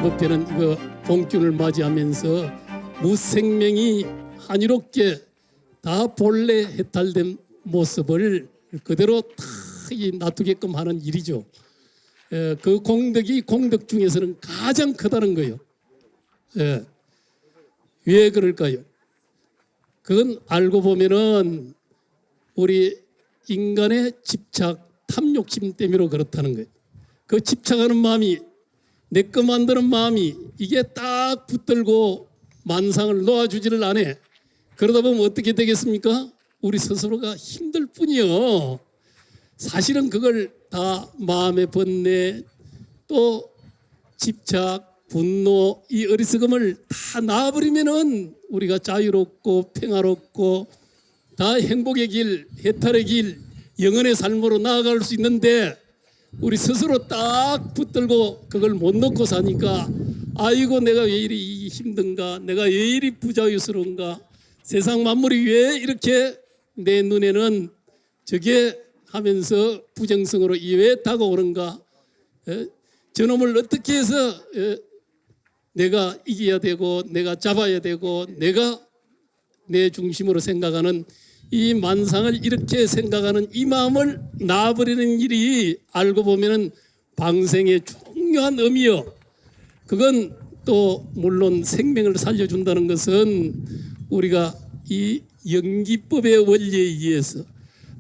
방생법회는 이거 봉균을 맞이하면서 무생명이 한이롭게 다 본래 해탈된 모습을 그대로 다 놔두게끔 하는 일이죠. 그 공덕이 공덕 중에서는 가장 크다는 거예요. 왜 그럴까요? 그건 알고 보면은 우리 인간의 집착, 탐욕심 때문에 그렇다는 거예요. 그 집착하는 마음이, 내 거 만드는 마음이 이게 딱 붙들고 만상을 놓아주지를 않아. 그러다 보면 어떻게 되겠습니까? 우리 스스로가 힘들 뿐이요. 사실은 그걸 다 마음의 번뇌, 또 집착, 분노, 이 어리석음을 다 놔버리면은 우리가 자유롭고 평화롭고 다 행복의 길, 해탈의 길, 영원의 삶으로 나아갈 수 있는데 우리 스스로 딱 붙들고 그걸 못 놓고 사니까 아이고 내가 왜 이리 힘든가, 내가 왜 이리 부자유스러운가, 세상 만물이 왜 이렇게 내 눈에는 저게 하면서 부정성으로 왜 다가오는가, 저놈을 어떻게 해서 내가 이겨야 되고 내가 잡아야 되고 내가 내 중심으로 생각하는 이 만상을 이렇게 생각하는 이 마음을 놔버리는 일이 알고 보면은 방생의 중요한 의미요. 그건 또 물론 생명을 살려준다는 것은 우리가 이 연기법의 원리에 의해서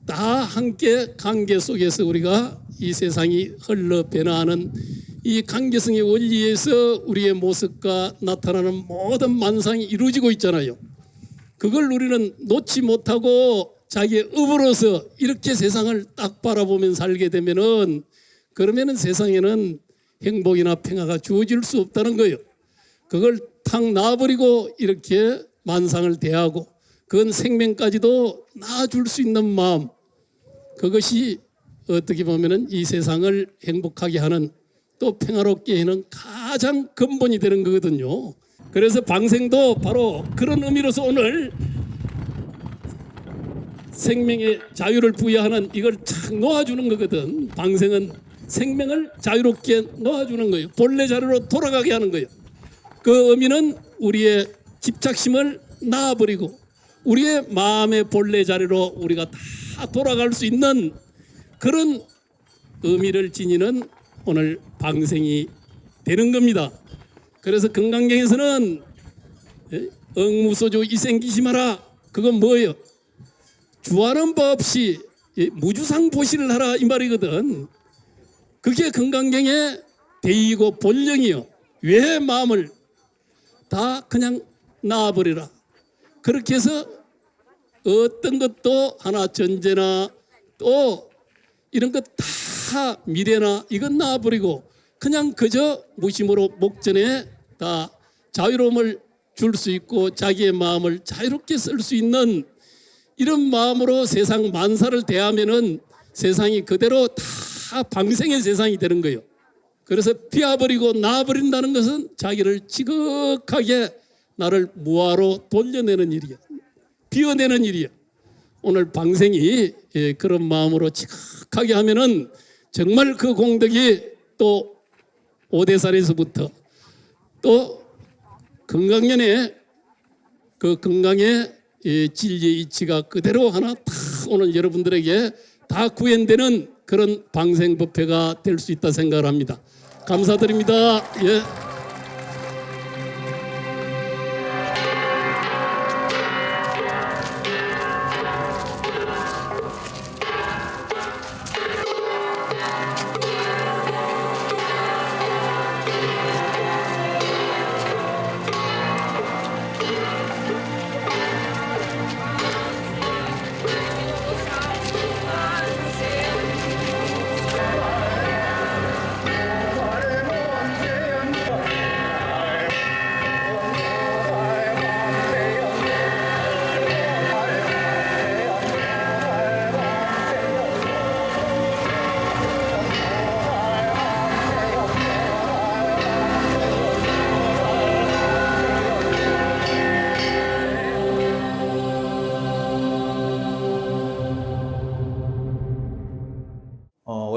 다 함께 관계 속에서 우리가 이 세상이 흘러 변화하는 이 관계성의 원리에서 우리의 모습과 나타나는 모든 만상이 이루어지고 있잖아요. 그걸 우리는 놓지 못하고 자기의 업으로서 이렇게 세상을 딱 바라보면 살게 되면은 그러면은 세상에는 행복이나 평화가 주어질 수 없다는 거예요. 그걸 탁 놔버리고 이렇게 만상을 대하고 그건 생명까지도 놔줄 수 있는 마음, 그것이 어떻게 보면은 이 세상을 행복하게 하는 또 평화롭게 하는 가장 근본이 되는 거거든요. 그래서 방생도 바로 그런 의미로서 오늘 생명의 자유를 부여하는 이걸 착 놓아주는 거거든. 방생은 생명을 자유롭게 놓아주는 거예요. 본래 자리로 돌아가게 하는 거예요. 그 의미는 우리의 집착심을 놔버리고 우리의 마음의 본래 자리로 우리가 다 돌아갈 수 있는 그런 의미를 지니는 오늘 방생이 되는 겁니다. 그래서 금강경에서는 억무소조 이생기심하라, 그건 뭐예요? 주하는 법 없이 무주상보시를 하라 이 말이거든. 그게 금강경의 대의고 본령이요. 왜 마음을 다 그냥 놔버리라. 그렇게 해서 어떤 것도 하나 전제나 또 이런 것 다 미래나 이건 놔버리고 그냥 그저 무심으로 목전에 다 자유로움을 줄 수 있고 자기의 마음을 자유롭게 쓸 수 있는 이런 마음으로 세상 만사를 대하면은 세상이 그대로 다 방생의 세상이 되는 거예요. 그래서 비워버리고 놔버린다는 것은 자기를 지극하게 나를 무아로 돌려내는 일이야. 비워내는 일이야. 오늘 방생이 그런 마음으로 지극하게 하면은 정말 그 공덕이 또 오대산에서부터 또 금강연의 그 금강의 진리의 이치가 그대로 하나 다 오늘 여러분들에게 다 구현되는 그런 방생법회가 될 수 있다 생각을 합니다. 감사드립니다. 예.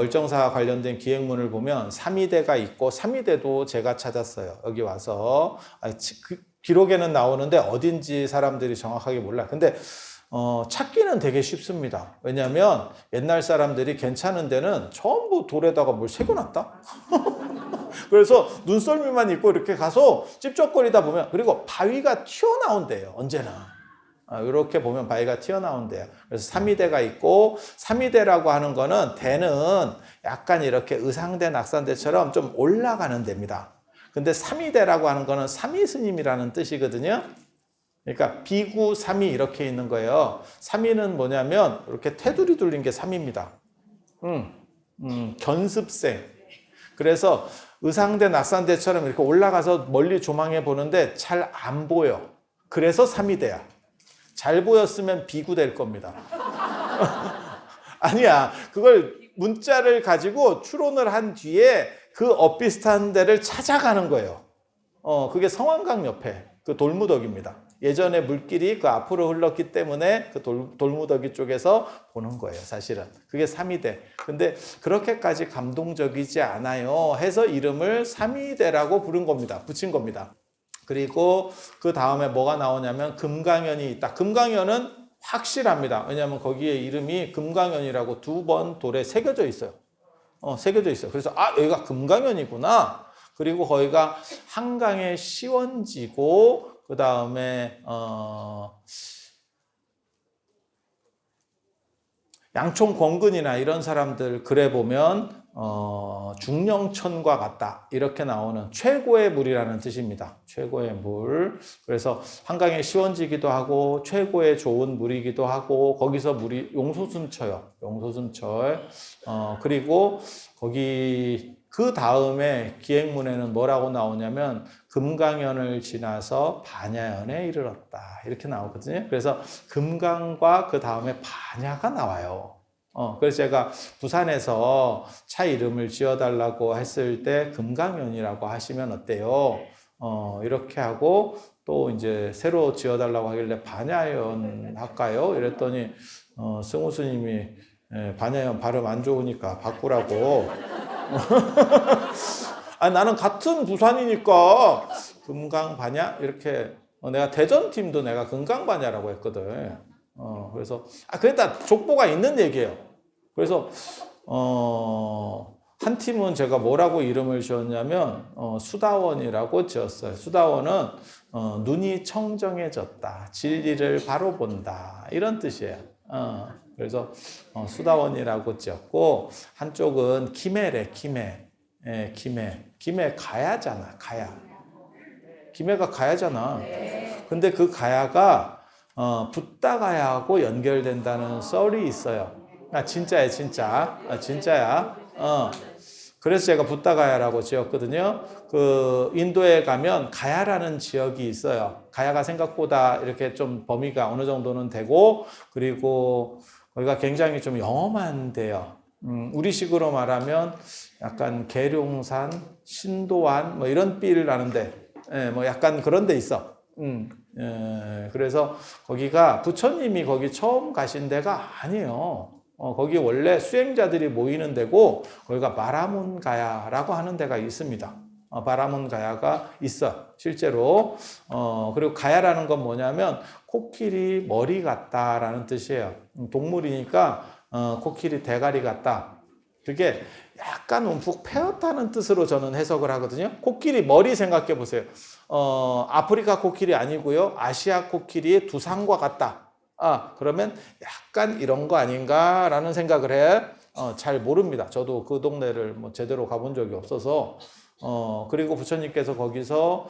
월정사 관련된 기행문을 보면 삼위대가 있고, 삼위대도 제가 찾았어요. 여기 와서. 기록에는 나오는데 어딘지 사람들이 정확하게 몰라. 근데 찾기는 되게 쉽습니다. 왜냐하면 옛날 사람들이 괜찮은 데는 전부 돌에다가 뭘 새겨놨다. 그래서 눈썰미만 있고 이렇게 가서 찝쩍거리다 보면, 그리고 바위가 튀어나온대요. 언제나. 이렇게 보면 바위가 튀어나온대요. 그래서 삼위대가 있고, 삼위대라고 하는 거는 대는 약간 이렇게 의상대, 낙산대처럼 좀 올라가는 데입니다. 근데 삼위대라고 하는 거는 삼위스님이라는 뜻이거든요. 그러니까 비구, 삼위 이렇게 있는 거예요. 삼위는 뭐냐면 이렇게 테두리 둘린 게 삼위입니다. 견습생. 그래서 의상대, 낙산대처럼 이렇게 올라가서 멀리 조망해 보는데 잘 안 보여. 그래서 삼위대야. 잘 보였으면 비구 될 겁니다. 아니야. 그걸 문자를 가지고 추론을 한 뒤에 그 엇비슷한 데를 찾아가는 거예요. 그게 성황강 옆에 그 돌무더기입니다. 예전에 물길이 그 앞으로 흘렀기 때문에 그 돌무더기 쪽에서 보는 거예요, 사실은. 그게 삼위대. 근데 그렇게까지 감동적이지 않아요 해서 이름을 삼위대라고 부른 겁니다. 붙인 겁니다. 그리고 그 다음에 뭐가 나오냐면 금강연이 있다. 금강연은 확실합니다. 왜냐하면 거기에 이름이 금강연이라고 2번 돌에 새겨져 있어요. 새겨져 있어요. 그래서 여기가 금강연이구나. 그리고 거기가 한강의 시원지고, 그 다음에 양촌 권근이나 이런 사람들 글에 보면 중령천과 같다 이렇게 나오는 최고의 물이라는 뜻입니다. 최고의 물. 그래서 한강의 시원지기도 하고 최고의 좋은 물이기도 하고, 거기서 물이 용소순처요. 용소순철. 그리고 거기 그 다음에 기행문에는 뭐라고 나오냐면 금강연을 지나서 반야연에 이르렀다 이렇게 나오거든요. 그래서 금강과 그 다음에 반야가 나와요. 그래서 제가 부산에서 차 이름을 지어달라고 했을 때 금강연이라고 하시면 어때요? 이렇게 하고, 또 이제 새로 지어달라고 하길래 반야연 할까요? 이랬더니 승우 스님이 반야연 발음 안 좋으니까 바꾸라고. 나는 같은 부산이니까 금강반야 이렇게, 내가 대전팀도 내가 금강반야라고 했거든. 그래서 그랬다 족보가 있는 얘기예요. 그래서 한 팀은 제가 뭐라고 이름을 지었냐면 수다원이라고 지었어요. 수다원은 눈이 청정해졌다, 진리를 바로 본다 이런 뜻이에요. 그래서 수다원이라고 지었고, 한쪽은 김해래. 김해 가야잖아. 가야. 김해가 가야잖아. 근데 그 가야가 붓다가야하고 연결된다는 썰이 있어요. 진짜야, 진짜. 진짜야. 그래서 제가 붓다가야라고 지었거든요. 그 인도에 가면 가야라는 지역이 있어요. 가야가 생각보다 이렇게 좀 범위가 어느 정도는 되고, 그리고 거기가 굉장히 좀 영험한데요. 우리식으로 말하면 약간 계룡산, 신도안 뭐 이런 삘 나는데, 뭐 약간 그런 데 있어. 그래서 거기가 부처님이 거기 처음 가신 데가 아니에요. 거기 원래 수행자들이 모이는 데고, 거기가 마라문가야라고 하는 데가 있습니다. 바라문가야가 있어, 실제로. 그리고 가야라는 건 뭐냐면 코끼리 머리 같다라는 뜻이에요. 동물이니까 코끼리 대가리 같다. 그게 약간 움푹 패였다는 뜻으로 저는 해석을 하거든요. 코끼리 머리 생각해 보세요. 아프리카 코끼리 아니고요, 아시아 코끼리의 두상과 같다. 그러면 약간 이런 거 아닌가라는 생각을 해. 잘 모릅니다. 저도 그 동네를 뭐 제대로 가본 적이 없어서. 그리고 부처님께서 거기서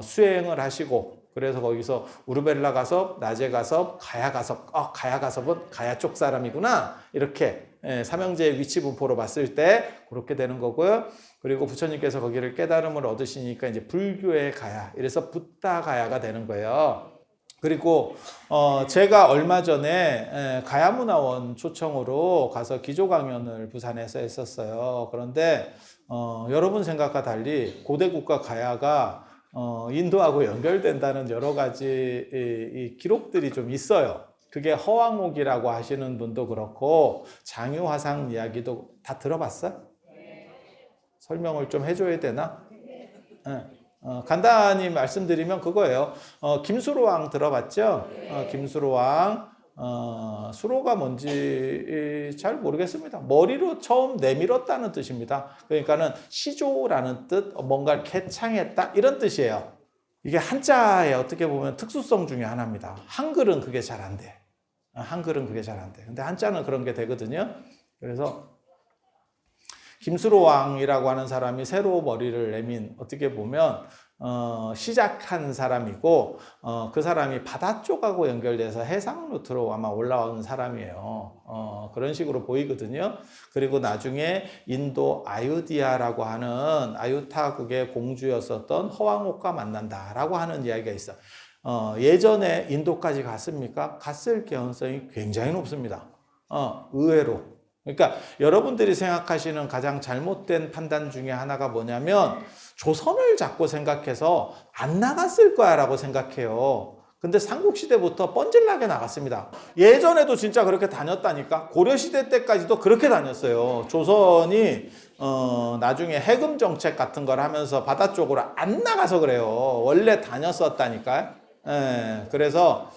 수행을 하시고, 그래서 거기서 우르벨라 가섭, 나제 가섭, 가야 가섭. 가야 가섭은 가야 쪽 사람이구나. 이렇게 삼형제의 위치 분포로 봤을 때 그렇게 되는 거고요. 그리고 부처님께서 거기를 깨달음을 얻으시니까 이제 불교의 가야, 이래서 붓다 가야가 되는 거예요. 그리고 제가 얼마 전에 가야문화원 초청으로 가서 기조 강연을 부산에서 했었어요. 그런데 여러분 생각과 달리 고대 국가 가야가 인도하고 연결된다는 여러 가지 이 기록들이 좀 있어요. 그게 허왕옥이라고 하시는 분도 그렇고 장유화상 이야기도 다 들어봤어? 설명을 좀 해줘야 되나? 네. 간단히 말씀드리면 그거예요. 김수로왕 들어봤죠? 김수로왕. 수로가 뭔지 잘 모르겠습니다. 머리로 처음 내밀었다는 뜻입니다. 그러니까는 시조라는 뜻, 뭔가를 개창했다 이런 뜻이에요. 이게 한자의 어떻게 보면 특수성 중에 하나입니다. 한글은 그게 잘 안 돼. 한글은 그게 잘 안 돼. 근데 한자는 그런 게 되거든요. 그래서 김수로왕이라고 하는 사람이 새로 머리를 내민 어떻게 보면 시작한 사람이고 그 사람이 바다 쪽하고 연결돼서 해상 루트로 아마 올라온 사람이에요. 그런 식으로 보이거든요. 그리고 나중에 인도 아유디아라고 하는 아유타국의 공주였었던 허왕옥과 만난다라고 하는 이야기가 있어. 예전에 인도까지 갔습니까? 갔을 가능성이 굉장히 높습니다. 의외로. 그러니까 여러분들이 생각하시는 가장 잘못된 판단 중에 하나가 뭐냐면 조선을 자꾸 생각해서 안 나갔을 거야 라고 생각해요. 근데 삼국시대부터 뻔질나게 나갔습니다. 예전에도 진짜 그렇게 다녔다니까. 고려시대 때까지도 그렇게 다녔어요. 조선이 나중에 해금 정책 같은 걸 하면서 바다 쪽으로 안 나가서 그래요. 원래 다녔었다니까요. 그래서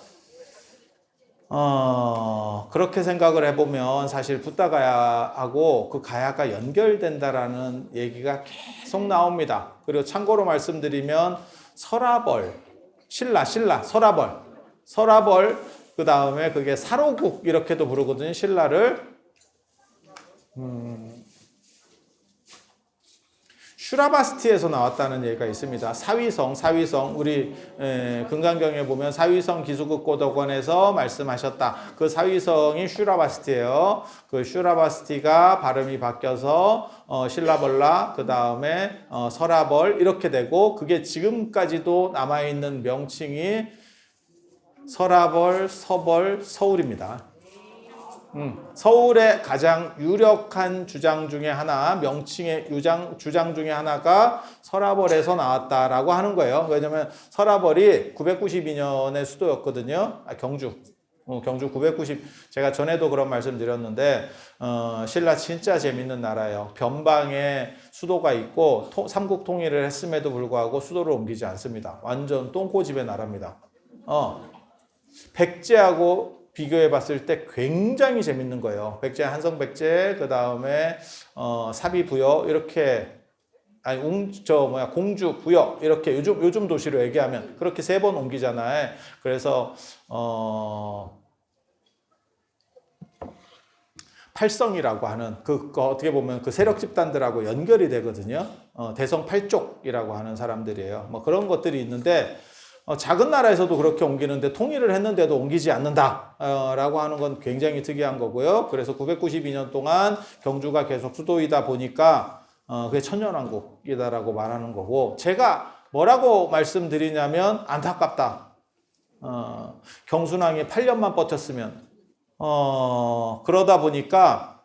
그렇게 생각을 해보면 사실 붓다가야하고 그 가야가 연결된다라는 얘기가 계속 나옵니다. 그리고 참고로 말씀드리면 설아벌, 설아벌, 그 다음에 그게 사로국 이렇게도 부르거든요. 신라를. 슈라바스티에서 나왔다는 얘기가 있습니다. 사위성 우리 금강경에 보면 사위성 기수국고덕원에서 말씀하셨다. 그 사위성이 슈라바스티예요. 그 슈라바스티가 발음이 바뀌어서 신라벌라 그 다음에 설아벌 이렇게 되고 그게 지금까지도 남아있는 명칭이 설아벌, 서벌, 서울입니다. 서울의 가장 유력한 주장 중에 하나, 명칭의 주장 중에 하나가 설아벌에서 나왔다라고 하는 거예요. 왜냐면 설아벌이 992년의 수도였거든요. 경주 990. 제가 전에도 그런 말씀 드렸는데 신라 진짜 재밌는 나라예요. 변방에 수도가 있고 삼국 통일을 했음에도 불구하고 수도를 옮기지 않습니다. 완전 똥꼬집의 나라입니다. 백제하고 비교해 봤을 때 굉장히 재밌는 거예요. 백제, 한성백제, 그 다음에 사비부여 이렇게 공주, 부여 이렇게 요즘 도시로 얘기하면 그렇게 3번 옮기잖아요. 그래서 팔성이라고 하는 그 어떻게 보면 그 세력 집단들하고 연결이 되거든요. 대성 팔족이라고 하는 사람들이에요. 뭐 그런 것들이 있는데. 작은 나라에서도 그렇게 옮기는데 통일을 했는데도 옮기지 않는다 라고 하는 건 굉장히 특이한 거고요. 그래서 992년 동안 경주가 계속 수도이다 보니까 그게 천년왕국이다라고 말하는 거고 제가 뭐라고 말씀드리냐면 안타깝다. 경순왕이 8년만 버텼으면 그러다 보니까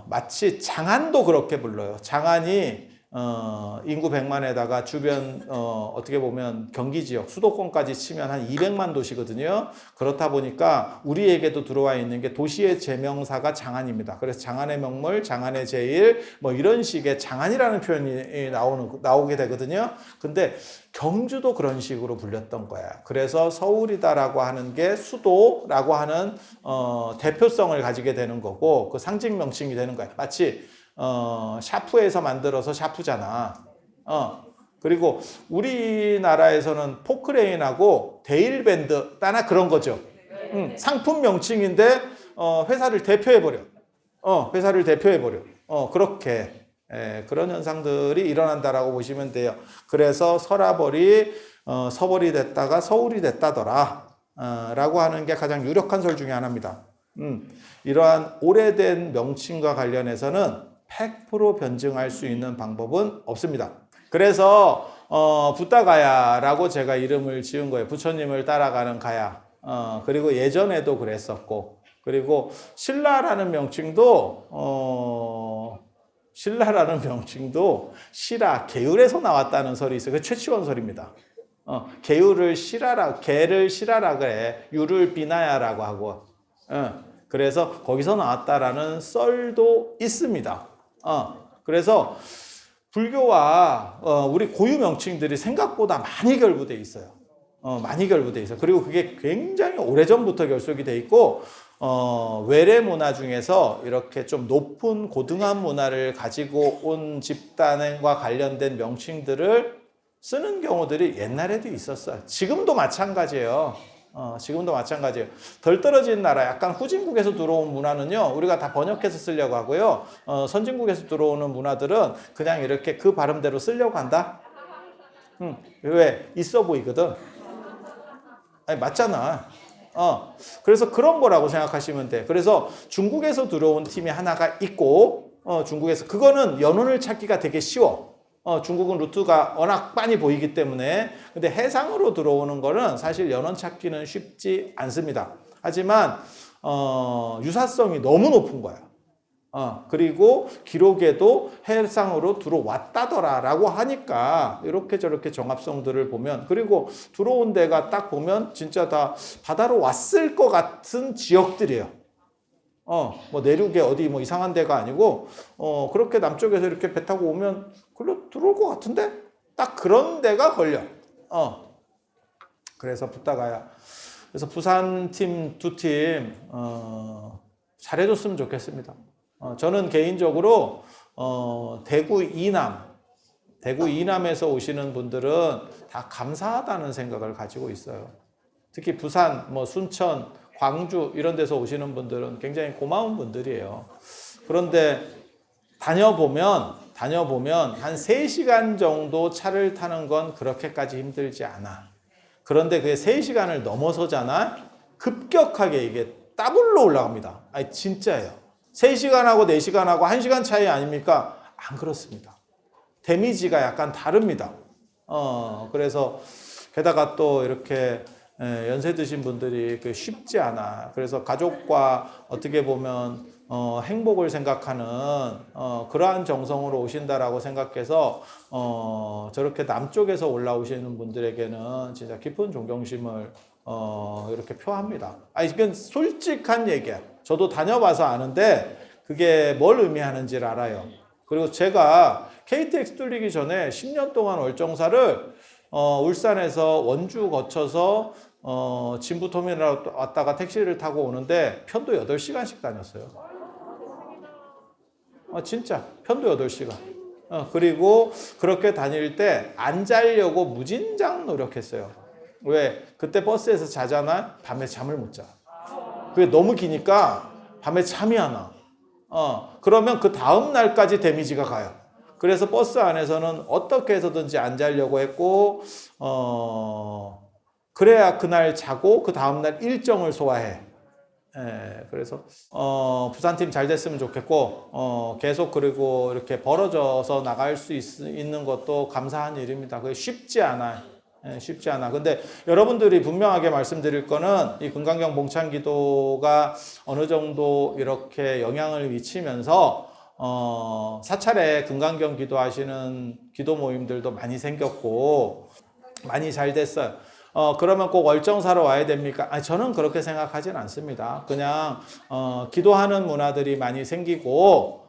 마치 장안도 그렇게 불러요. 장안이 인구 100만에다가 주변 어떻게 보면 경기 지역 수도권까지 치면 한 200만 도시거든요. 그렇다 보니까 우리에게도 들어와 있는 게 도시의 제명사가 장안입니다. 그래서 장안의 명물, 장안의 제일 뭐 이런 식의 장안이라는 표현이 나오게 되거든요. 근데 경주도 그런 식으로 불렸던 거야. 그래서 서울이다라고 하는 게 수도라고 하는 대표성을 가지게 되는 거고 그 상징 명칭이 되는 거야. 마치 샤프에서 만들어서 샤프잖아. 그리고 우리나라에서는 포크레인하고 데일밴드 따나 그런 거죠. 상품 명칭인데 회사를 대표해버려. 회사를 대표해버려. 그렇게 그런 현상들이 일어난다라고 보시면 돼요. 그래서 설아벌이 서벌이 됐다가 서울이 됐다더라 라고 하는 게 가장 유력한 설 중에 하나입니다. 이러한 오래된 명칭과 관련해서는 100% 변증할 수 있는 방법은 없습니다. 그래서 붓다가야라고 제가 이름을 지은 거예요. 부처님을 따라가는 가야. 그리고 예전에도 그랬었고 그리고 신라라는 명칭도 신라 계율에서 나왔다는 설이 있어요. 그 최치원설입니다. 개유를 실하라, 개를 실하라 그래. 유를 비나야라고 하고. 그래서 거기서 나왔다라는 썰도 있습니다. 그래서 불교와 우리 고유 명칭들이 생각보다 많이 결부돼 있어요. 많이 결부돼 있어요. 그리고 그게 굉장히 오래전부터 결속이 돼 있고, 외래 문화 중에서 이렇게 좀 높은 고등한 문화를 가지고 온 집단과 관련된 명칭들을 쓰는 경우들이 옛날에도 있었어요. 지금도 마찬가지예요. 지금도 마찬가지예요. 덜 떨어진 나라, 약간 후진국에서 들어온 문화는요, 우리가 다 번역해서 쓰려고 하고요. 선진국에서 들어오는 문화들은 그냥 이렇게 그 발음대로 쓰려고 한다. 왜? 있어 보이거든. 아니, 맞잖아. 그래서 그런 거라고 생각하시면 돼. 그래서 중국에서 들어온 팀이 하나가 있고, 중국에서, 그거는 연원을 찾기가 되게 쉬워. 중국은 루트가 워낙 빤히 보이기 때문에. 근데 해상으로 들어오는 거는 사실 연원 찾기는 쉽지 않습니다. 하지만, 유사성이 너무 높은 거야. 그리고 기록에도 해상으로 들어왔다더라라고 하니까 이렇게 저렇게 정합성들을 보면, 그리고 들어온 데가 딱 보면 진짜 다 바다로 왔을 것 같은 지역들이에요. 뭐 내륙에 어디 뭐 이상한 데가 아니고, 그렇게 남쪽에서 이렇게 배 타고 오면 글로 들어올 것 같은데? 딱 그런 데가 걸려. 그래서 부탁아야. 그래서 부산 팀 두 팀, 잘해줬으면 좋겠습니다. 저는 개인적으로, 대구 이남에서 오시는 분들은 다 감사하다는 생각을 가지고 있어요. 특히 부산, 뭐 순천, 광주 이런 데서 오시는 분들은 굉장히 고마운 분들이에요. 그런데 다녀보면 한 3시간 정도 차를 타는 건 그렇게까지 힘들지 않아. 그런데 그게 3시간을 넘어서잖아? 급격하게 이게 더블로 올라갑니다. 아니, 진짜예요. 3시간하고 4시간하고 1시간 차이 아닙니까? 안 그렇습니다. 데미지가 약간 다릅니다. 그래서 게다가 또 이렇게 연세 드신 분들이 쉽지 않아. 그래서 가족과 어떻게 보면 행복을 생각하는 그러한 정성으로 오신다라고 생각해서 저렇게 남쪽에서 올라오시는 분들에게는 진짜 깊은 존경심을 이렇게 표합니다. 이건 솔직한 얘기야. 저도 다녀봐서 아는데 그게 뭘 의미하는지를 알아요. 그리고 제가 KTX 뚫리기 전에 10년 동안 월정사를 울산에서 원주 거쳐서 진부터미널 왔다가 택시를 타고 오는데 편도 8시간씩 다녔어요. 진짜 편도 8시간. 그리고 그렇게 다닐 때 안 자려고 무진장 노력했어요. 왜? 그때 버스에서 자잖아? 밤에 잠을 못 자. 그게 너무 기니까 밤에 잠이 안 와. 그러면 그 다음 날까지 데미지가 가요. 그래서 버스 안에서는 어떻게 해서든지 안 자려고 했고, 그래야 그날 자고 그 다음날 일정을 소화해. 그래서 부산팀 잘 됐으면 좋겠고, 계속 그리고 이렇게 벌어져서 나갈 수 있는 것도 감사한 일입니다. 그게 쉽지 않아요. 쉽지 않아. 근데 여러분들이 분명하게 말씀드릴 거는 이 금강경 봉창기도가 어느 정도 이렇게 영향을 미치면서 사찰에 금강경 기도하시는 기도 모임들도 많이 생겼고 많이 잘 됐어요. 그러면 꼭 월정사로 와야 됩니까? 저는 그렇게 생각하진 않습니다. 그냥 기도하는 문화들이 많이 생기고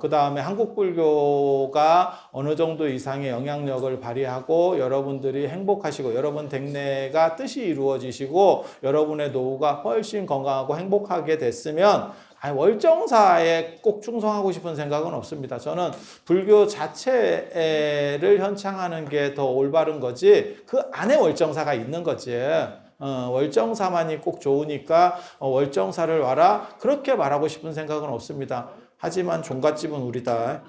그 다음에 한국 불교가 어느 정도 이상의 영향력을 발휘하고 여러분들이 행복하시고 여러분 댁내가 뜻이 이루어지시고 여러분의 노후가 훨씬 건강하고 행복하게 됐으면 월정사에 꼭 충성하고 싶은 생각은 없습니다. 저는 불교 자체를 현창하는 게 더 올바른 거지 그 안에 월정사가 있는 거지. 월정사만이 꼭 좋으니까 월정사를 와라 그렇게 말하고 싶은 생각은 없습니다. 하지만 종갓집은 우리다.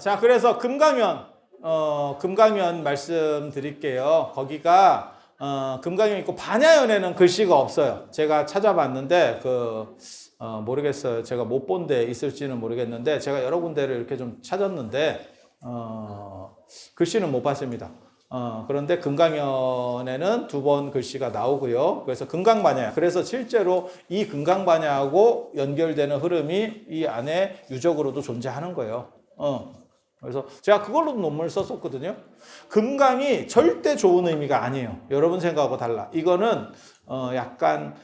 자, 그래서 금강연 말씀드릴게요. 거기가 금강연 있고 반야연에는 글씨가 없어요. 제가 찾아봤는데 모르겠어요. 제가 못 본 데 있을지는 모르겠는데 제가 여러 군데를 이렇게 좀 찾았는데 글씨는 못 봤습니다. 그런데 금강연에는 2번 글씨가 나오고요. 그래서 금강반야. 그래서 실제로 이 금강반야하고 연결되는 흐름이 이 안에 유적으로도 존재하는 거예요. 그래서 제가 그걸로도 논문을 썼었거든요. 금강이 절대 좋은 의미가 아니에요. 여러분 생각하고 달라. 이거는 약간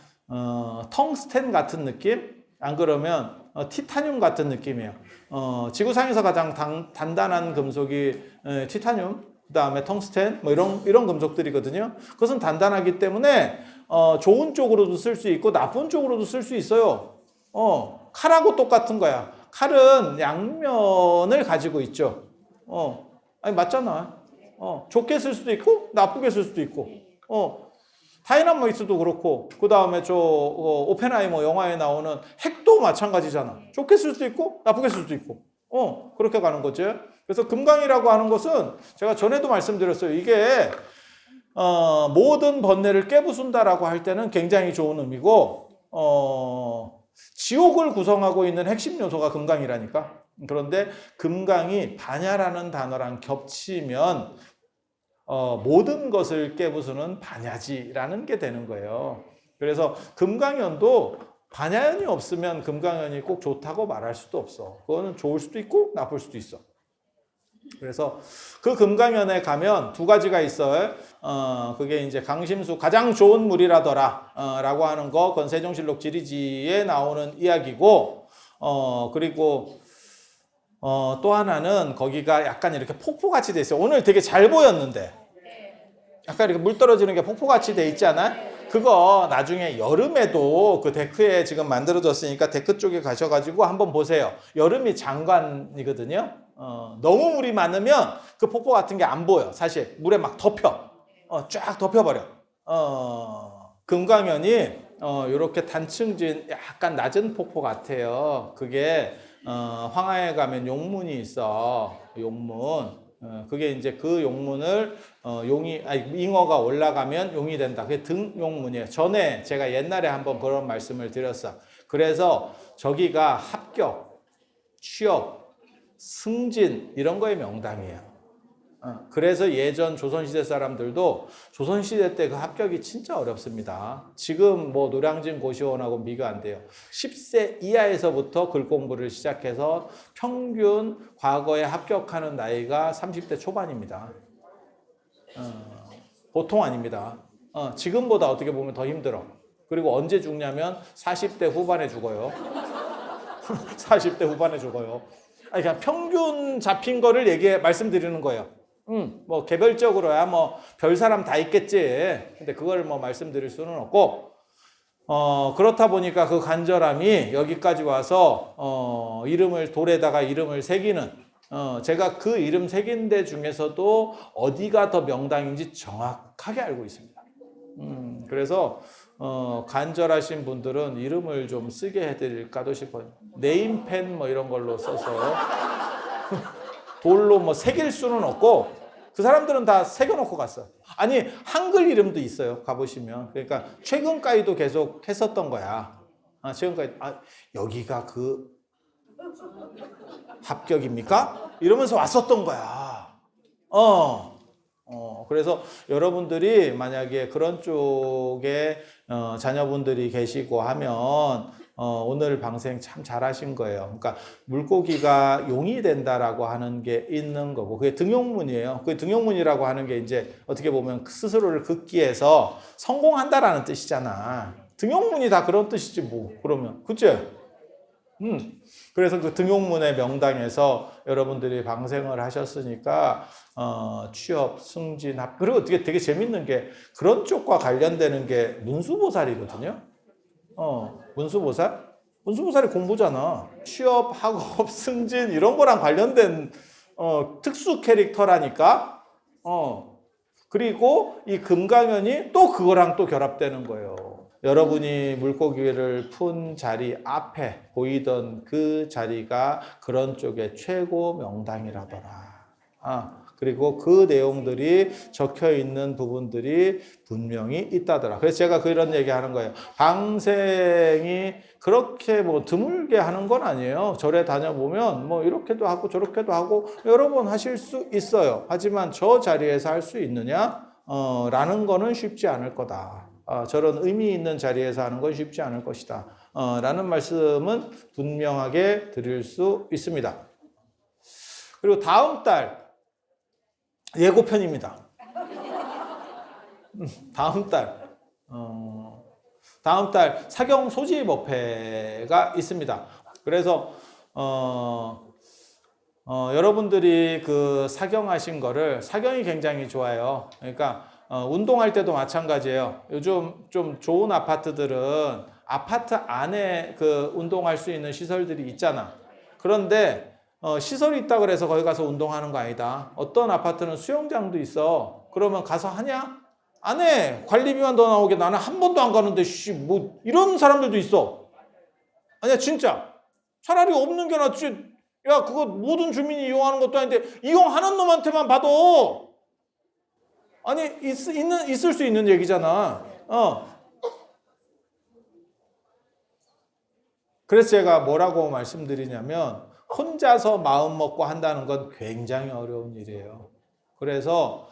텅스텐 같은 느낌? 안 그러면 티타늄 같은 느낌이에요. 지구상에서 가장 단단한 금속이 티타늄, 그 다음에 텅스텐, 뭐 이런 금속들이거든요. 그것은 단단하기 때문에 좋은 쪽으로도 쓸 수 있고 나쁜 쪽으로도 쓸 수 있어요. 칼하고 똑같은 거야. 칼은 양면을 가지고 있죠. 아니 맞잖아. 좋게 쓸 수도 있고 나쁘게 쓸 수도 있고. 다이나마이트도 그렇고 그 다음에 오펜하이머 영화에 나오는 핵도 마찬가지잖아. 좋게 쓸 수도 있고 나쁘게 쓸 수도 있고. 그렇게 가는 거지. 그래서 금강이라고 하는 것은 제가 전에도 말씀드렸어요. 이게 모든 번뇌를 깨부순다라고 할 때는 굉장히 좋은 의미고 지옥을 구성하고 있는 핵심 요소가 금강이라니까. 그런데 금강이 반야라는 단어랑 겹치면 모든 것을 깨부수는 반야지라는 게 되는 거예요. 그래서 금강연도 반야연이 없으면 금강연이 꼭 좋다고 말할 수도 없어. 그거는 좋을 수도 있고 나쁠 수도 있어. 그래서 그 금강연에 가면 2가지가 있어요. 그게 이제 강심수 가장 좋은 물이라더라 라고 하는 거, 그건 세종실록 지리지에 나오는 이야기고, 그리고 또 하나는 거기가 약간 이렇게 폭포같이 돼 있어요. 오늘 되게 잘 보였는데 약간 이렇게 물 떨어지는 게 폭포같이 돼 있잖아. 그거 나중에 여름에도 그 데크에 지금 만들어졌으니까 데크 쪽에 가셔가지고 한번 보세요. 여름이 장관이거든요. 너무 물이 많으면 그 폭포 같은 게 안 보여. 사실 물에 막 덮여. 쫙 덮여버려. 금강연이 이렇게 단층진 약간 낮은 폭포 같아요. 그게 황하에 가면 용문이 있어. 용문. 그게 이제 그 용문을 잉어가 올라가면 용이 된다. 그게 등용문이에요. 전에 제가 옛날에 한번 그런 말씀을 드렸어. 그래서 저기가 합격, 취업, 승진 이런 거의 명당이에요. 그래서 예전 조선시대 사람들도 조선시대 때 그 합격이 진짜 어렵습니다. 지금 뭐 노량진 고시원하고 비교 안 돼요. 10세 이하에서부터 글 공부를 시작해서 평균 과거에 합격하는 나이가 30대 초반입니다. 보통 아닙니다. 지금보다 어떻게 보면 더 힘들어. 그리고 언제 죽냐면 40대 후반에 죽어요. 40대 후반에 죽어요. 아니 그냥 평균 잡힌 거를 말씀드리는 거예요. 뭐 개별적으로야 뭐 별 사람 다 있겠지. 근데 그걸 뭐 말씀드릴 수는 없고, 그렇다 보니까 그 간절함이 여기까지 와서 돌에다가 이름을 새기는, 제가 그 이름 새긴 데 중에서도 어디가 더 명당인지 정확하게 알고 있습니다. 그래서 간절하신 분들은 이름을 좀 쓰게 해드릴까도 싶어요. 네임펜 뭐 이런 걸로 써서 돌로 뭐 새길 수는 없고, 그 사람들은 다 새겨놓고 갔어. 아니 한글 이름도 있어요. 가보시면. 그러니까 최근까지도 계속 했었던 거야. 최근까지 여기가 그 합격입니까? 이러면서 왔었던 거야. 그래서 여러분들이 만약에 그런 쪽에 자녀분들이 계시고 하면 오늘 방생 참 잘하신 거예요. 그러니까 물고기가 용이 된다라고 하는 게 있는 거고, 그게 등용문이에요. 그 등용문이라고 하는 게 이제 어떻게 보면 스스로를 극기해서 성공한다라는 뜻이잖아. 등용문이 다 그런 뜻이지 뭐. 그러면 그치? 그래서 그 등용문의 명당에서 여러분들이 방생을 하셨으니까 취업, 승진, 합. 그리고 되게 재밌는 게 그런 쪽과 관련되는 게 문수보살이거든요. 문수보살? 문수보살이 공부잖아. 취업, 학업, 승진 이런 거랑 관련된 특수 캐릭터라니까. 그리고 이 금강연이 또 그거랑 또 결합되는 거예요. 여러분이 물고기를 푼 자리 앞에 보이던 그 자리가 그런 쪽의 최고 명당이라더라. 그리고 그 내용들이 적혀 있는 부분들이 분명히 있다더라. 그래서 제가 그런 얘기 하는 거예요. 방생이 그렇게 뭐 드물게 하는 건 아니에요. 절에 다녀보면 뭐 이렇게도 하고 저렇게도 하고 여러 번 하실 수 있어요. 하지만 저 자리에서 할 수 있느냐? 라는 거는 쉽지 않을 거다. 저런 의미 있는 자리에서 하는 건 쉽지 않을 것이다. 라는 말씀은 분명하게 드릴 수 있습니다. 그리고 다음 달 예고편입니다. 다음 달 사경 소집업회가 있습니다. 그래서 여러분들이 그 사경하신 거를 사경이 굉장히 좋아요. 그러니까 운동할 때도 마찬가지예요. 요즘 좀 좋은 아파트들은 아파트 안에 그 운동할 수 있는 시설들이 있잖아. 그런데 시설이 있다 그래서 거기 가서 운동하는 거 아니다. 어떤 아파트는 수영장도 있어. 그러면 가서 하냐? 안 해. 관리비만 더 나오게. 나는 한 번도 안 가는데 뭐 이런 사람들도 있어. 아니야 진짜. 차라리 없는 게 낫지. 야 그거 모든 주민이 이용하는 것도 아닌데 이용하는 놈한테만 받아. 아니 있을 수 있는 얘기잖아. 그래서 제가 뭐라고 말씀드리냐면 혼자서 마음 먹고 한다는 건 굉장히 어려운 일이에요. 그래서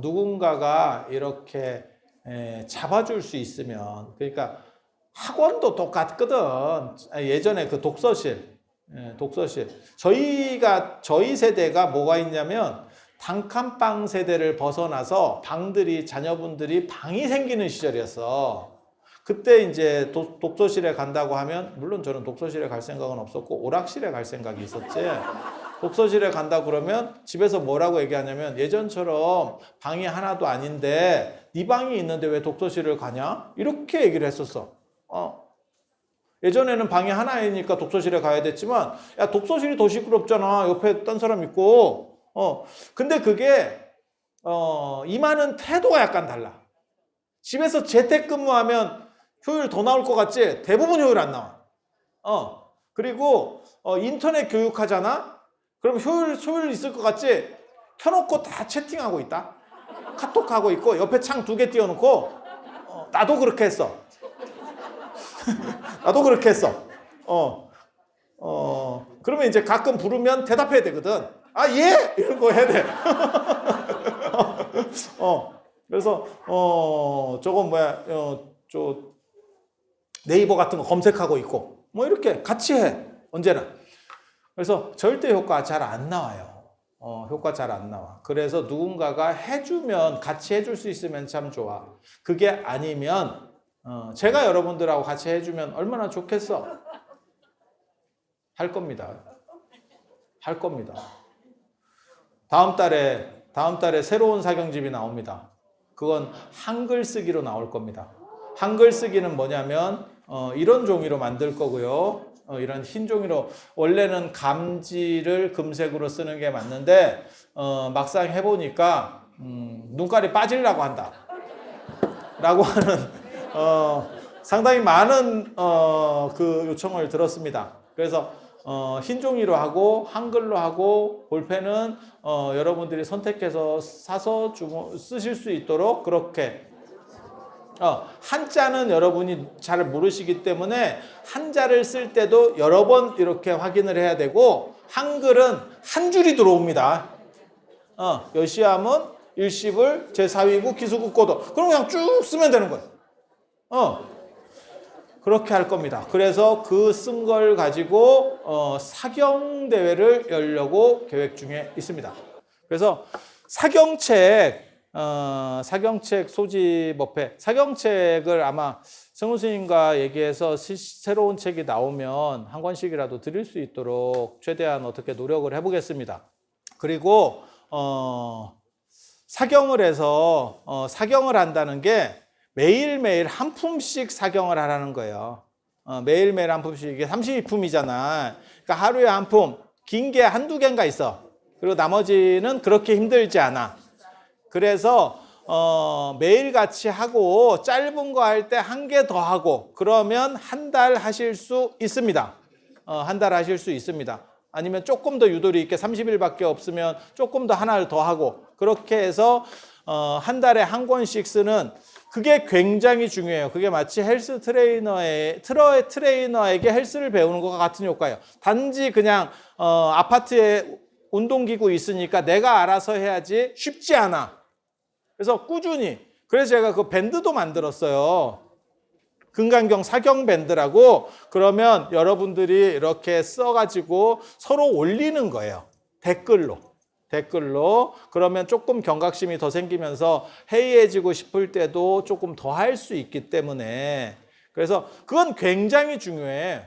누군가가 이렇게 잡아줄 수 있으면, 그러니까 학원도 똑같거든. 예전에 그 독서실. 저희 세대가 뭐가 있냐면 단칸방 세대를 벗어나서 자녀분들이 방이 생기는 시절이었어. 그때 이제 독서실에 간다고 하면, 물론 저는 독서실에 갈 생각은 없었고 오락실에 갈 생각이 있었지. 독서실에 간다 그러면 집에서 뭐라고 얘기하냐면, 예전처럼 방이 하나도 아닌데 네 방이 있는데 왜 독서실을 가냐? 이렇게 얘기를 했었어. 예전에는 방이 하나이니까 독서실에 가야 됐지만, 야 독서실이 더 시끄럽잖아. 옆에 딴 사람 있고. 근데 그게 임하는 태도가 약간 달라. 집에서 재택근무하면 효율 더 나올 것 같지? 대부분 효율 안 나와. 그리고 인터넷 교육하잖아? 그럼 효율 있을 것 같지? 켜놓고 다 채팅하고 있다. 카톡하고 있고 옆에 창 2개 띄워놓고. 나도 그렇게 했어. 나도 그렇게 했어. 그러면 이제 가끔 부르면 대답해야 되거든. 아, 예! 이런 거 해야 돼. 그래서, 저거 뭐야, 네이버 같은 거 검색하고 있고, 뭐 이렇게 같이 해. 언제나. 그래서 절대 효과 잘 안 나와요. 효과 잘 안 나와. 그래서 누군가가 해주면, 같이 해줄 수 있으면 참 좋아. 그게 아니면, 제가 여러분들하고 같이 해주면 얼마나 좋겠어. 할 겁니다. 다음 달에 새로운 사경집이 나옵니다. 그건 한글 쓰기로 나올 겁니다. 한글 쓰기는 뭐냐면, 이런 종이로 만들 거고요. 이런 흰 종이로, 원래는 감지를 금색으로 쓰는 게 맞는데, 막상 해보니까, 눈깔이 빠지려고 한다. 라고 하는, 상당히 많은, 그 요청을 들었습니다. 그래서, 흰 종이로 하고, 한글로 하고, 볼펜은, 여러분들이 선택해서 사서 쓰실 수 있도록 그렇게, 한자는 여러분이 잘 모르시기 때문에 한자를 쓸 때도 여러 번 이렇게 확인을 해야 되고, 한글은 한 줄이 들어옵니다. 여시함은 일시불 제4위구 기수국고도. 그럼 그냥 쭉 쓰면 되는 거예요. 그렇게 할 겁니다. 그래서 그 쓴 걸 가지고 사경대회를 열려고 계획 중에 있습니다. 그래서 사경책 소집업회, 사경책을 아마 성훈 스님과 얘기해서 새로운 책이 나오면 한 권씩이라도 드릴 수 있도록 최대한 어떻게 노력을 해보겠습니다. 그리고 사경을 해서 사경을 한다는 게 매일매일 한 품씩 사경을 하라는 거예요. 매일매일 한 품씩. 이게 30품이잖아. 그러니까 하루에 한 품, 긴 게 한두 개인가 있어. 그리고 나머지는 그렇게 힘들지 않아. 그래서 매일 같이 하고, 짧은 거 할 때 한 개 더 하고, 그러면 한 달 하실 수 있습니다. 한 달 하실 수 있습니다. 아니면 조금 더 유도리 있게 30일밖에 없으면 조금 더 하나를 더 하고 그렇게 해서 한 달에 한 권씩 쓰는 그게 굉장히 중요해요. 그게 마치 헬스 트레이너에게 헬스를 배우는 것과 같은 효과예요. 단지 그냥 아파트에 운동기구 있으니까 내가 알아서 해야지 쉽지 않아. 그래서 꾸준히. 그래서 제가 그 밴드도 만들었어요. 금강경 사경 밴드라고. 그러면 여러분들이 이렇게 써가지고 서로 올리는 거예요. 댓글로. 그러면 조금 경각심이 더 생기면서 해이해지고 싶을 때도 조금 더 할 수 있기 때문에. 그래서 그건 굉장히 중요해.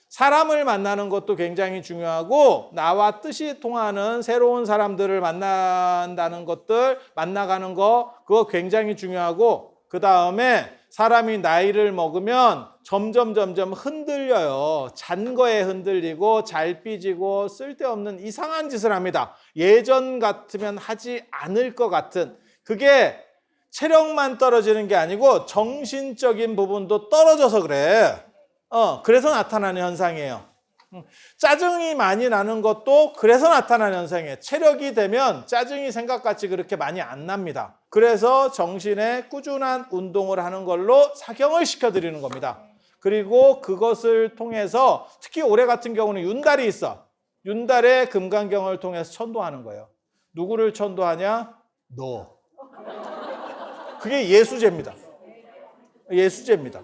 사람을 만나는 것도 굉장히 중요하고 나와 뜻이 통하는 새로운 사람들을 만난다는 것들, 만나가는 거 그거 굉장히 중요하고 그 다음에 사람이 나이를 먹으면 점점 흔들려요. 잔 거에 흔들리고 잘 삐지고 쓸데없는 이상한 짓을 합니다. 예전 같으면 하지 않을 것 같은 그게 체력만 떨어지는 게 아니고 정신적인 부분도 떨어져서 그래. 그래서 나타나는 현상이에요. 짜증이 많이 나는 것도 그래서 나타나는 현상이에요. 체력이 되면 짜증이 생각같이 그렇게 많이 안 납니다. 그래서 정신에 꾸준한 운동을 하는 걸로 사경을 시켜드리는 겁니다. 그리고 그것을 통해서 특히 올해 같은 경우는 윤달이 있어. 윤달에 금강경을 통해서 천도하는 거예요. 누구를 천도하냐? 너. 그게 예수제입니다. 예수제입니다.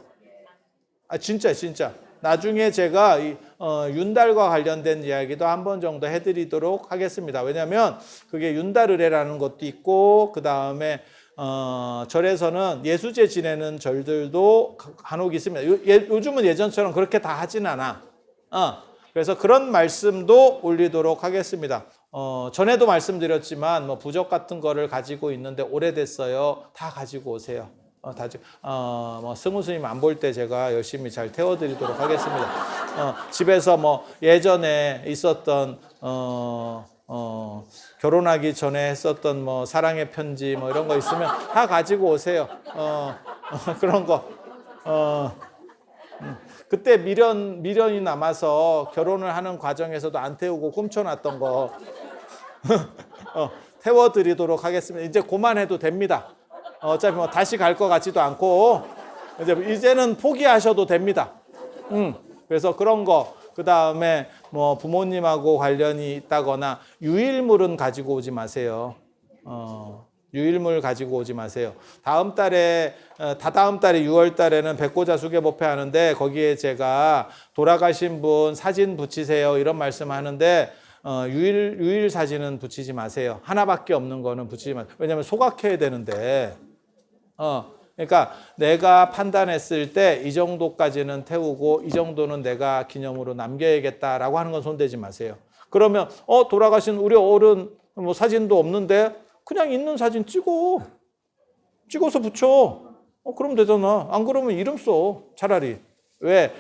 진짜. 나중에 제가 윤달과 관련된 이야기도 한 번 정도 해드리도록 하겠습니다. 왜냐하면 그게 윤달의례라는 것도 있고 그 다음에 절에서는 예수제 지내는 절들도 간혹 있습니다. 요즘은 예전처럼 그렇게 다 하진 않아. 그래서 그런 말씀도 올리도록 하겠습니다. 전에도 말씀드렸지만 뭐 부적 같은 거를 가지고 있는데 오래됐어요. 다 가지고 오세요. 뭐 승우 스님 안 볼 때 제가 열심히 잘 태워드리도록 하겠습니다. 집에서 뭐 예전에 있었던 결혼하기 전에 했었던 뭐 사랑의 편지 뭐 이런 거 있으면 다 가지고 오세요. 그런 거. 그때 미련이 남아서 결혼을 하는 과정에서도 안 태우고 꿈쳐놨던 거 태워드리도록 하겠습니다. 이제 그만해도 됩니다. 어차피 뭐 다시 갈 것 같지도 않고 이제는 포기하셔도 됩니다. 그래서 그런 거, 그 다음에 뭐 부모님하고 관련이 있다거나 유일물은 가지고 오지 마세요. 유일물 가지고 오지 마세요. 다다음 달에 6월 달에는 백고자 수계법회 하는데 거기에 제가 돌아가신 분 사진 붙이세요 이런 말씀 하는데 유일 사진은 붙이지 마세요. 하나밖에 없는 거는 붙이지 마세요. 왜냐하면 소각해야 되는데. 그러니까 내가 판단했을 때 이 정도까지는 태우고 이 정도는 내가 기념으로 남겨야겠다라고 하는 건 손대지 마세요. 그러면 돌아가신 우리 어른 뭐 사진도 없는데 그냥 있는 사진 찍어서 붙여. 그러면 되잖아. 안 그러면 이름 써. 차라리. 왜?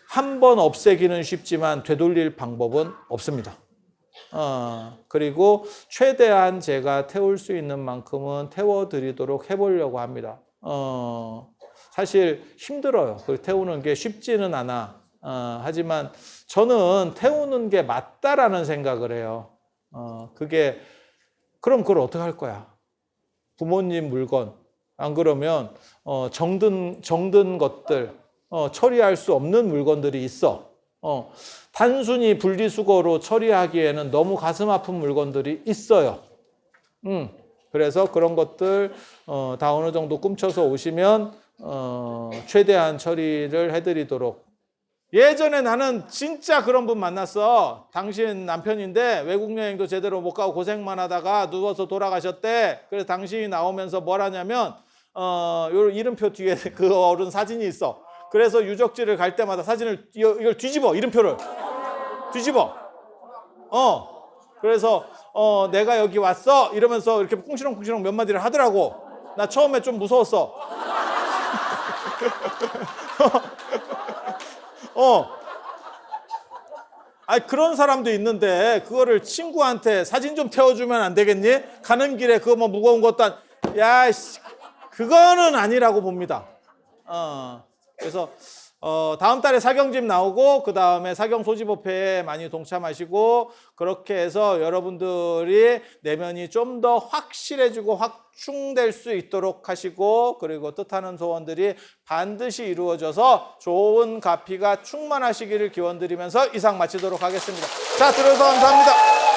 한 번 없애기는 쉽지만 되돌릴 방법은 없습니다. 그리고 최대한 제가 태울 수 있는 만큼은 태워드리도록 해보려고 합니다. 사실 힘들어요. 태우는 게 쉽지는 않아. 하지만 저는 태우는 게 맞다라는 생각을 해요. 그럼 그걸 어떻게 할 거야? 부모님 물건. 안 그러면 정든 것들, 처리할 수 없는 물건들이 있어. 단순히 분리수거로 처리하기에는 너무 가슴 아픈 물건들이 있어요. 그래서 그런 것들 다 어느 정도 꿈쳐서 오시면 최대한 처리를 해드리도록. 예전에 나는 진짜 그런 분 만났어. 당신 남편인데 외국 여행도 제대로 못 가고 고생만 하다가 누워서 돌아가셨대. 그래서 당신이 나오면서 뭘 하냐면 요 이름표 뒤에 그 어른 사진이 있어. 그래서 유적지를 갈 때마다 사진을 이걸 뒤집어. 이름표를 뒤집어. 그래서 내가 여기 왔어 이러면서 이렇게 꿍시렁꿍시렁 몇 마디를 하더라고. 나 처음에 좀 무서웠어. 그런 사람도 있는데 그거를 친구한테 사진 좀 태워주면 안 되겠니? 가는 길에 그거 뭐 무거운 것도 그거는 아니라고 봅니다. 그래서 다음 달에 사경집 나오고 그 다음에 사경 소집업회에 많이 동참하시고 그렇게 해서 여러분들이 내면이 좀 더 확실해지고 확충될 수 있도록 하시고 그리고 뜻하는 소원들이 반드시 이루어져서 좋은 가피가 충만하시기를 기원드리면서 이상 마치도록 하겠습니다. 자, 들어서 감사합니다.